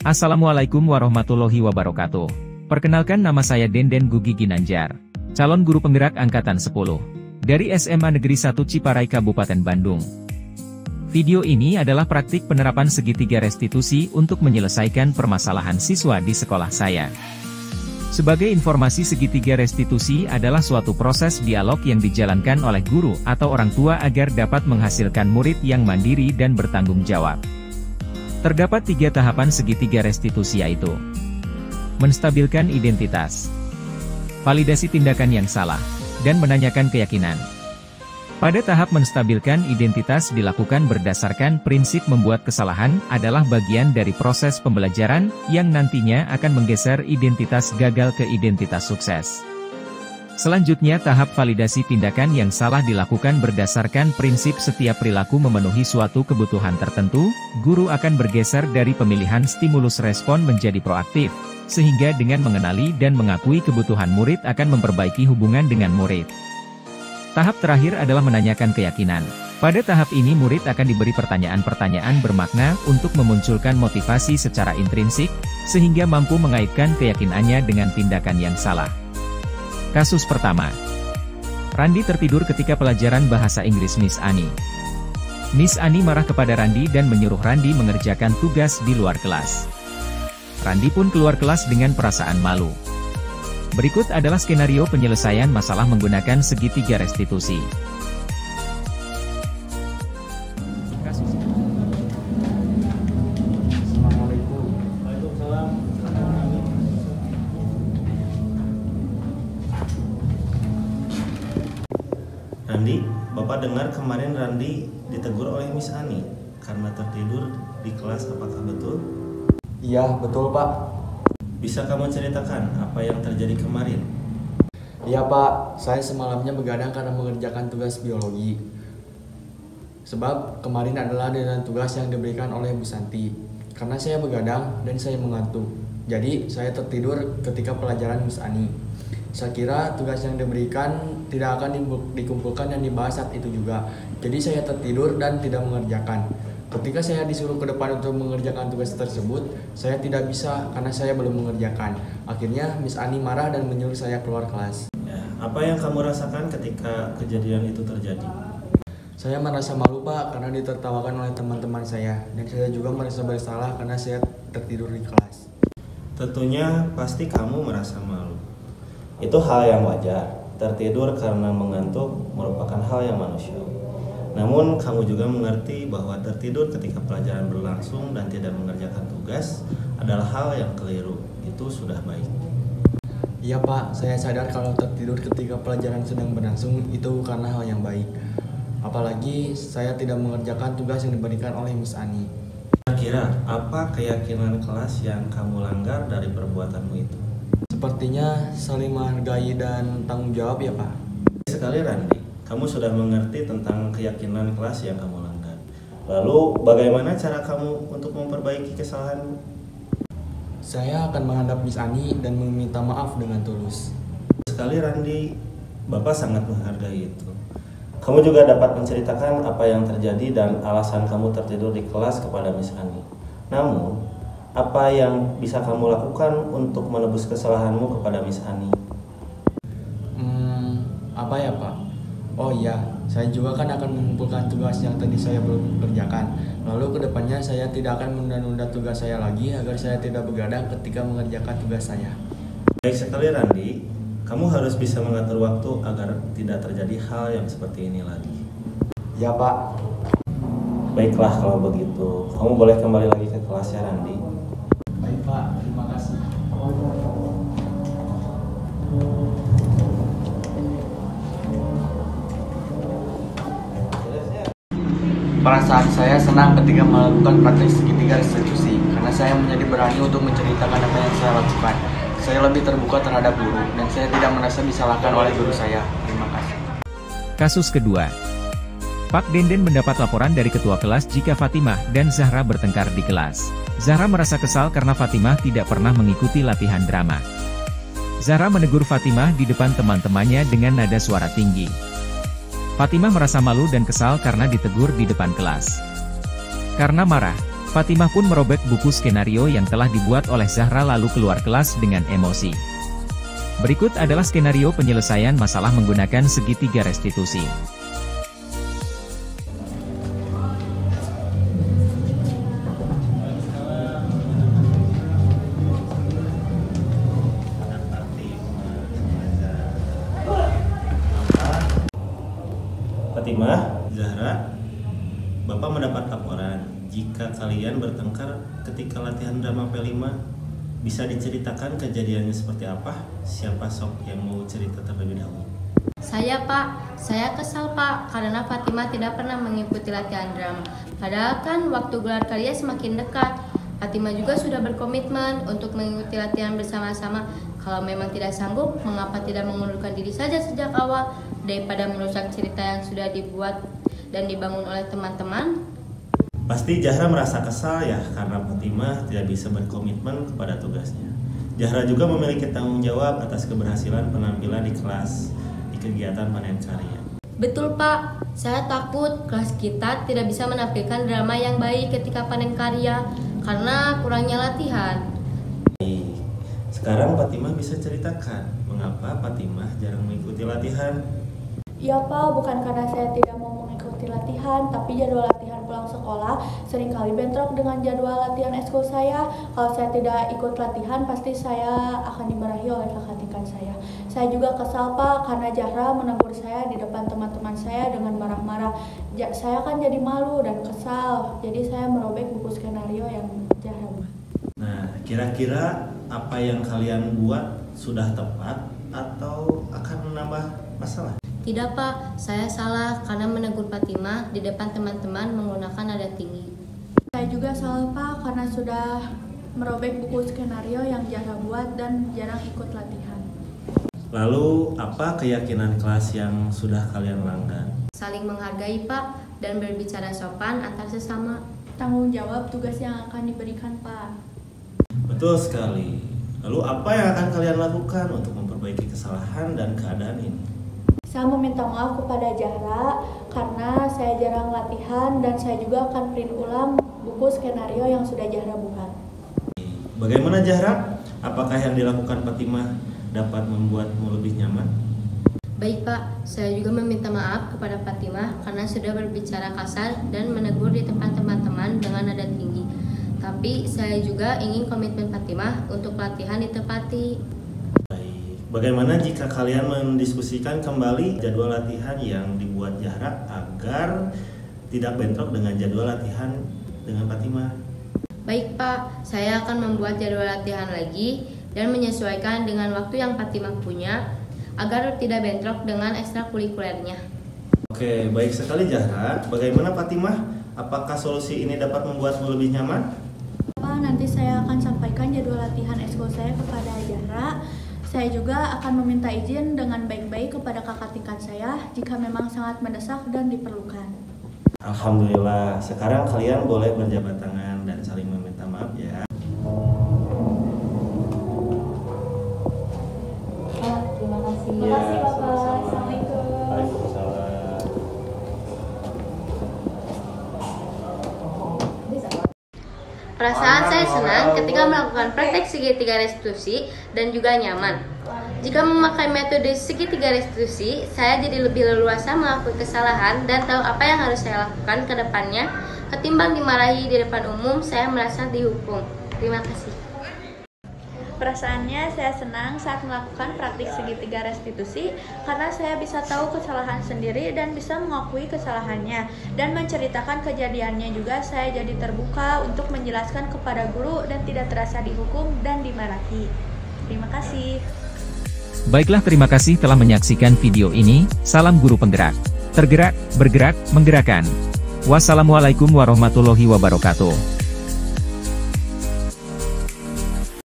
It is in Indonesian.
Assalamualaikum warahmatullahi wabarakatuh. Perkenalkan, nama saya Denden Gugi Ginanjar, calon guru penggerak Angkatan 10, dari SMA Negeri 1 Ciparai Kabupaten Bandung. Video ini adalah praktik penerapan segitiga restitusi untuk menyelesaikan permasalahan siswa di sekolah saya. Sebagai informasi, segitiga restitusi adalah suatu proses dialog yang dijalankan oleh guru atau orang tua agar dapat menghasilkan murid yang mandiri dan bertanggung jawab. Terdapat 3 tahapan segitiga restitusi, yaitu menstabilkan identitas, validasi tindakan yang salah, dan menanyakan keyakinan. Pada tahap menstabilkan identitas dilakukan berdasarkan prinsip membuat kesalahan adalah bagian dari proses pembelajaran yang nantinya akan menggeser identitas gagal ke identitas sukses. Selanjutnya, tahap validasi tindakan yang salah dilakukan berdasarkan prinsip setiap perilaku memenuhi suatu kebutuhan tertentu, guru akan bergeser dari pemilihan stimulus respon menjadi proaktif, sehingga dengan mengenali dan mengakui kebutuhan murid akan memperbaiki hubungan dengan murid. Tahap terakhir adalah menanyakan keyakinan. Pada tahap ini murid akan diberi pertanyaan-pertanyaan bermakna untuk memunculkan motivasi secara intrinsik, sehingga mampu mengaitkan keyakinannya dengan tindakan yang salah. Kasus pertama. Randi tertidur ketika pelajaran bahasa Inggris Miss Ani. Miss Ani marah kepada Randi dan menyuruh Randi mengerjakan tugas di luar kelas. Randi pun keluar kelas dengan perasaan malu. Berikut adalah skenario penyelesaian masalah menggunakan segitiga restitusi. Randi, Bapak dengar kemarin Randi ditegur oleh Miss Ani karena tertidur di kelas, apakah betul? Iya, betul Pak. Bisa kamu ceritakan apa yang terjadi kemarin? Iya Pak, saya semalamnya begadang karena mengerjakan tugas biologi. Sebab kemarin adalah dengan tugas yang diberikan oleh Bu Santi. Karena saya begadang dan saya mengantuk, jadi saya tertidur ketika pelajaran Miss Ani. Saya kira tugas yang diberikan tidak akan dikumpulkan dan dibahas saat itu juga. Jadi saya tertidur dan tidak mengerjakan. Ketika saya disuruh ke depan untuk mengerjakan tugas tersebut, saya tidak bisa karena saya belum mengerjakan. Akhirnya Miss Ani marah dan menyuruh saya keluar kelas. Ya, apa yang kamu rasakan ketika kejadian itu terjadi? Saya merasa malu Pak karena ditertawakan oleh teman-teman saya. Dan saya juga merasa bersalah karena saya tertidur di kelas. Tentunya pasti kamu merasa malu. Itu hal yang wajar. Tertidur karena mengantuk merupakan hal yang manusiawi. Namun kamu juga mengerti bahwa tertidur ketika pelajaran berlangsung dan tidak mengerjakan tugas adalah hal yang keliru. Itu sudah baik. Iya Pak, saya sadar kalau tertidur ketika pelajaran sedang berlangsung itu bukanlah hal yang baik. Apalagi saya tidak mengerjakan tugas yang diberikan oleh Miss Ani. Kira-kira apa keyakinan kelas yang kamu langgar dari perbuatanmu itu? Sepertinya saling menghargai dan tanggung jawab ya Pak. Sekali Randi, kamu sudah mengerti tentang keyakinan kelas yang kamu langgar. Lalu bagaimana cara kamu untuk memperbaiki kesalahanmu? Saya akan menghadap Miss Ani dan meminta maaf dengan tulus. Sekali Randi, Bapak sangat menghargai itu. Kamu juga dapat menceritakan apa yang terjadi dan alasan kamu tertidur di kelas kepada Miss Ani. Namun, apa yang bisa kamu lakukan untuk menebus kesalahanmu kepada Miss Ani? Apa ya Pak? Oh iya, saya juga kan akan mengumpulkan tugas yang tadi saya belum kerjakan. Lalu kedepannya saya tidak akan menunda-nunda tugas saya lagi agar saya tidak begadang ketika mengerjakan tugas saya. Baik sekali Randi, kamu harus bisa mengatur waktu agar tidak terjadi hal yang seperti ini lagi. Ya Pak. Baiklah kalau begitu, kamu boleh kembali lagi ke kelas ya Randi. Baik Pak, terima kasih. Perasaan saya senang ketika melakukan praktik segitiga restitusi karena saya menjadi berani untuk menceritakan apa yang saya lakukan. Saya lebih terbuka terhadap guru dan saya tidak merasa disalahkan oleh guru saya. Terima kasih. Kasus kedua. Pak Denden mendapat laporan dari ketua kelas jika Fatimah dan Zahra bertengkar di kelas. Zahra merasa kesal karena Fatimah tidak pernah mengikuti latihan drama. Zahra menegur Fatimah di depan teman-temannya dengan nada suara tinggi. Fatimah merasa malu dan kesal karena ditegur di depan kelas. Karena marah, Fatimah pun merobek buku skenario yang telah dibuat oleh Zahra lalu keluar kelas dengan emosi. Berikut adalah skenario penyelesaian masalah menggunakan segitiga restitusi. Fatimah, Zahra, Bapak mendapat laporan jika kalian bertengkar ketika latihan drama P5. Bisa diceritakan kejadiannya seperti apa? Siapa sok yang mau cerita terlebih dahulu? Saya, Pak. Saya kesal, Pak, karena Fatimah tidak pernah mengikuti latihan drama. Padahal kan waktu gelar karya semakin dekat. Fatimah juga sudah berkomitmen untuk mengikuti latihan bersama-sama. Kalau memang tidak sanggup, mengapa tidak mengundurkan diri saja sejak awal daripada merusak cerita yang sudah dibuat dan dibangun oleh teman-teman? Pasti Zahra merasa kesal ya karena Fatimah tidak bisa berkomitmen kepada tugasnya. Zahra juga memiliki tanggung jawab atas keberhasilan penampilan di kelas di kegiatan panen karya. Betul, Pak. Saya takut kelas kita tidak bisa menampilkan drama yang baik ketika panen karya karena kurangnya latihan. Sekarang Fatimah bisa ceritakan mengapa Fatimah jarang mengikuti latihan? Ya Pak, bukan karena saya tidak mau mengikuti latihan, tapi jadwal latihan pulang sekolah seringkali bentrok dengan jadwal latihan eskul saya. Kalau saya tidak ikut latihan, pasti saya akan dimarahi oleh kakak tingkat saya. Saya juga kesal Pak, karena Zahra menegur saya di depan teman-teman saya dengan marah-marah. Saya kan jadi malu dan kesal, jadi saya merobek buku skenario yang Zahra buat. Nah, kira-kira apa yang kalian buat sudah tepat atau akan menambah masalah? Tidak, Pak. Saya salah karena menegur Fatimah di depan teman-teman menggunakan nada tinggi. Saya juga salah Pak, karena sudah merobek buku skenario yang Zahra buat dan jarang ikut latihan. Lalu, apa keyakinan kelas yang sudah kalian langgar? Saling menghargai, Pak, dan berbicara sopan antar sesama. Tanggung jawab tugas yang akan diberikan Pak. Betul sekali. Lalu, apa yang akan kalian lakukan untuk memperbaiki kesalahan dan keadaan ini? Saya meminta maaf kepada Zahra karena saya jarang latihan dan saya juga akan print ulang buku skenario yang sudah Zahra buat. Bagaimana Zahra? Apakah yang dilakukan Fatimah dapat membuatmu lebih nyaman? Baik, Pak. Saya juga meminta maaf kepada Fatimah karena sudah berbicara kasar dan menegur di depan teman-teman dengan nada tinggi. Tapi saya juga ingin komitmen Fatimah untuk latihan ditepati. Bagaimana jika kalian mendiskusikan kembali jadwal latihan yang dibuat Zahra agar tidak bentrok dengan jadwal latihan dengan Fatimah? Baik, Pak. Saya akan membuat jadwal latihan lagi dan menyesuaikan dengan waktu yang Fatimah punya agar tidak bentrok dengan ekstrakurikulernya. Oke, baik sekali Zahra. Bagaimana Fatimah? Apakah solusi ini dapat membuatmu lebih nyaman? Pak, nanti saya akan sampaikan jadwal latihan eskul saya kepada Zahra. Saya juga akan meminta izin dengan baik-baik kepada kakak tingkat saya jika memang sangat mendesak dan diperlukan. Alhamdulillah, sekarang kalian boleh berjabat tangan dan saling meminta maaf ya. Terima kasih. Terima kasih Bapak. Assalamualaikum. Waalaikumsalam. Perasaan saya senang ketika melakukan praktek segitiga restitusi dan juga nyaman. Jika memakai metode segitiga restitusi, saya jadi lebih leluasa mengakui kesalahan dan tahu apa yang harus saya lakukan ke depannya. Ketimbang dimarahi di depan umum, saya merasa dihukum. Terima kasih. Perasaannya saya senang saat melakukan praktik segitiga restitusi karena saya bisa tahu kesalahan sendiri dan bisa mengakui kesalahannya, dan menceritakan kejadiannya juga saya jadi terbuka untuk menjelaskan kepada guru dan tidak terasa dihukum dan dimarahi. Terima kasih. Baiklah, terima kasih telah menyaksikan video ini. Salam guru penggerak. Tergerak, bergerak, menggerakkan. Wassalamualaikum warahmatullahi wabarakatuh.